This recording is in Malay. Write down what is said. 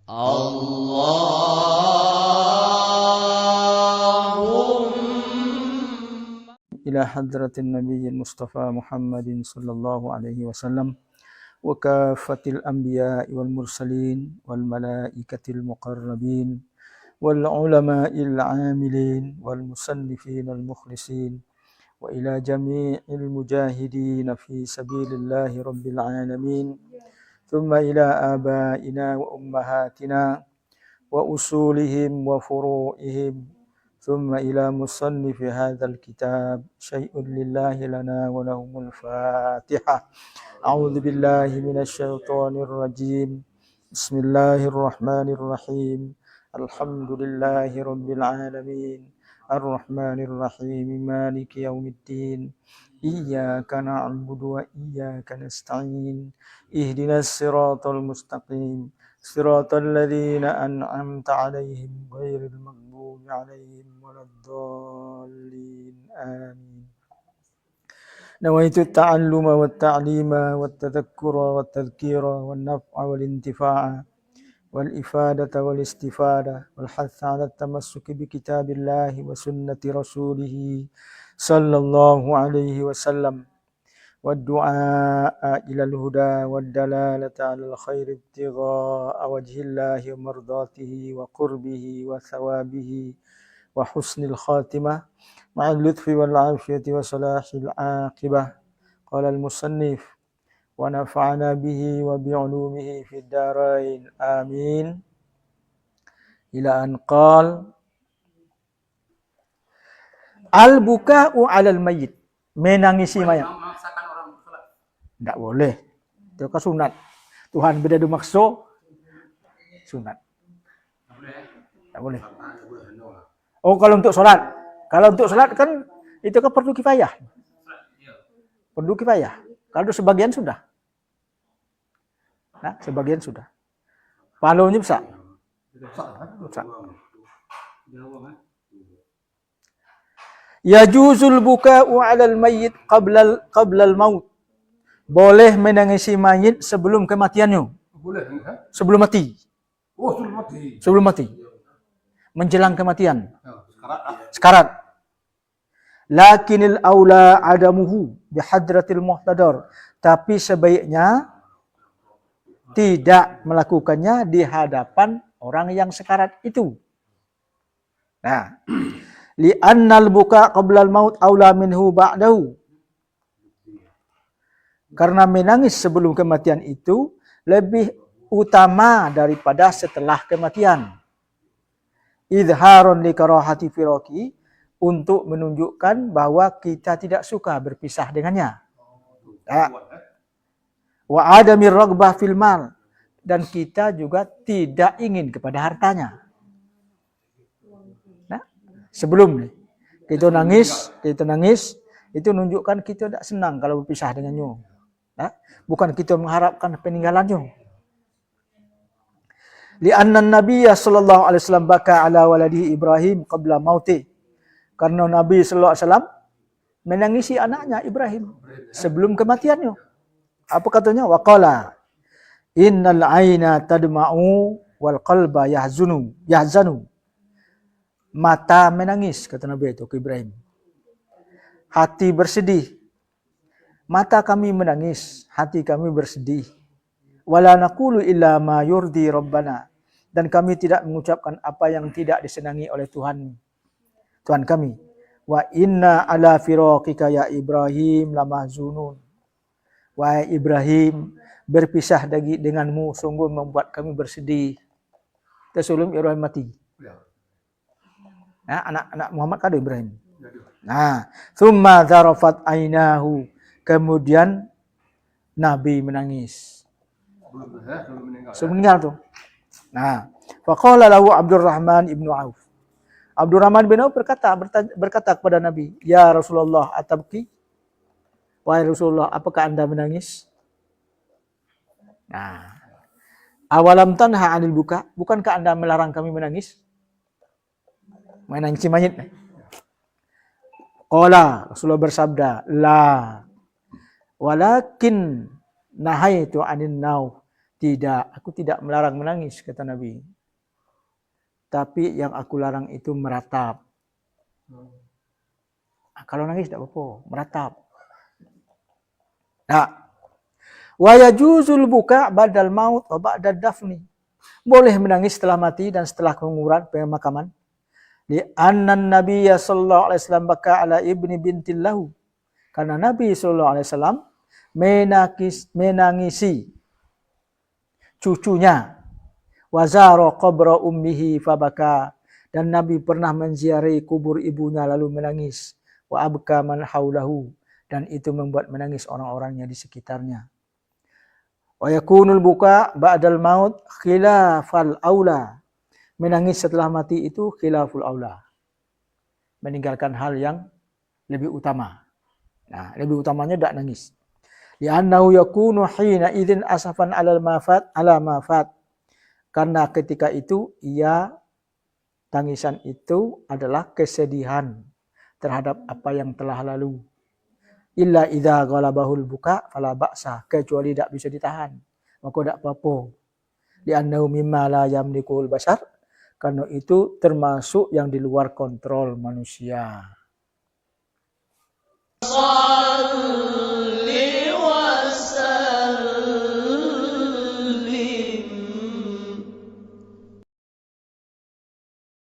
اللهم إلى حضرة النبي المصطفى محمد صلى الله عليه وسلم وكافة الأنبياء والمرسلين والملائكة المقربين والعلماء العاملين والمصنفين المخلصين وإلى جميع المجاهدين في سبيل الله رب العالمين ثم إلى آبائنا وأمهاتنا وأصولهم وفروعهم ثم إلى مصنف هذا الكتاب شيء لله لنا ولهم الفاتحة. أعوذ بالله من الشيطان الرجيم. بسم الله الرحمن الرحيم. الحمد لله رب العالمين الرحمن الرحيم مالك يوم الدين إياك نعبد وإياك نستعين اهدنا الصراط المستقيم صراط الذين أنعمت عليهم غير المغضوب عليهم ولا الضالين آمين. نويت التعلم والتعليم والتذكر والتذكير والنفع والانتفاع والإفادة والاستفادة والحث على التمسك بكتاب الله وسنة رسوله صلى الله عليه وسلم والدعاء إلى الهدى والدلالة على الخير ابتغاء وجه الله ومرضاته وقربه وثوابه وحسن الخاتمة مع اللطف والعافية وصلاح العاقبة. قال المصنف ونفعنا به وبعلومه في الدارين آمين. إلى أن قال al-buka'u 'alal mayyit, menangisi mayat. Tak boleh. Itu kan sunat. Tuhan bila dia maksa sunat. Tak boleh. Oh, kalau untuk solat. Kalau untuk solat kan itu kan fardu kifayah. Fardu kifayah. Kalau sebagian sudah. Nah, sebagian sudah. Pahalanya besar. Besar. Yajuzul buka'u 'alal mayyit qabla al-maut. Boleh menangisi mayit sebelum kematiannya. Boleh. Sebelum mati. Oh, sebelum mati. Sebelum mati. Menjelang kematian. Sekarat. Lakinil aula adamuhu bihadratil muhtadar. Tapi sebaiknya tidak melakukannya di hadapan orang yang sekarat itu. Nah, li'annal buka' qabla al-maut aula minhu ba'dahu. Karena menangis sebelum kematian itu lebih utama daripada setelah kematian. Idharun li karahati firaqi, untuk menunjukkan bahwa kita tidak suka berpisah dengannya. Wa adamir raghbah fil mal, dan kita juga tidak ingin kepada hartanya. Nah, sebelum nih kita nangis, itu menunjukkan kita tidak senang kalau berpisah dengannya. Nah, bukan kita mengharapkan peninggalannya. Li'anna an-nabiyya sallallahu alaihi wasallam baka ala waladihi Ibrahim qabla mauti. Karena Nabi sallallahu alaihi wasallam menangisi anaknya Ibrahim sebelum kematiannya. Apa katanya? Waqala innal aina tadma'u wal qalba yahzanu. Mata menangis, kata Nabi itu ke Ibrahim. Hati bersedih. Mata kami menangis, hati kami bersedih. Wala naqulu illa ma yurdi rabbana. Dan kami tidak mengucapkan apa yang tidak disenangi oleh Tuhan kami. Wa inna ala firaqika ya Ibrahim lamahzunun. Wahai Ibrahim, berpisah denganmu sungguh membuat kami bersedih. Sebelum Ibrahim mati. Nah, anak Muhammad ada Ibrahim. Nah, thumma zarafat ainahu. Kemudian Nabi menangis. Sebelum meninggal tuh. Nah, faqala lahu Abdurrahman ibnu Auf. Abdurrahman bin Auf berkata kepada Nabi, "Ya Rasulullah, atabki?" Wahai Rasulullah, apakah Anda menangis? Nah, awalam tanha 'anil buka? Bukankah Anda melarang kami menangis? Menangisi mayit. Qala, Rasulullah bersabda, "La. Walakin nahaitu 'anin nauf." Tidak, aku tidak melarang menangis, kata Nabi. Tapi yang aku larang itu meratap. Kalau nangis tidak apa-apa, meratap. Nah, wa yajuzul buka ba'dal maut wa ba'dad dafni. Boleh menangis setelah mati dan setelah penguburan, pemakaman. Li anna Nabiyya sallallahu alaihi wasallam baka ala ibni bintillahu. Karena Nabi sallallahu alaihi wasallam menangisi cucunya. Wa zara qabra ummihi fabaka. Dan Nabi pernah menziarahi kubur ibunya lalu menangis. Wa abka man haulahu. Dan itu membuat menangis orang-orangnya di sekitarnya. Wa yakunul buka ba'dal maut khilafal aula. Menangis setelah mati itu khilaful aula. Meninggalkan hal yang lebih utama. Nah, lebih utamanya tidak nangis. Li'annahu yakunu hina idzin asafan 'alal mafat 'ala mafat. Karena ketika itu tangisan itu adalah kesedihan terhadap apa yang telah lalu. Illa idza ghalabahul buka fala ba'sa, kecuali tidak bisa ditahan, maka tidak apa-apa. Li'annahu mimma la yamlikul bashar, karena itu termasuk yang di luar kontrol manusia.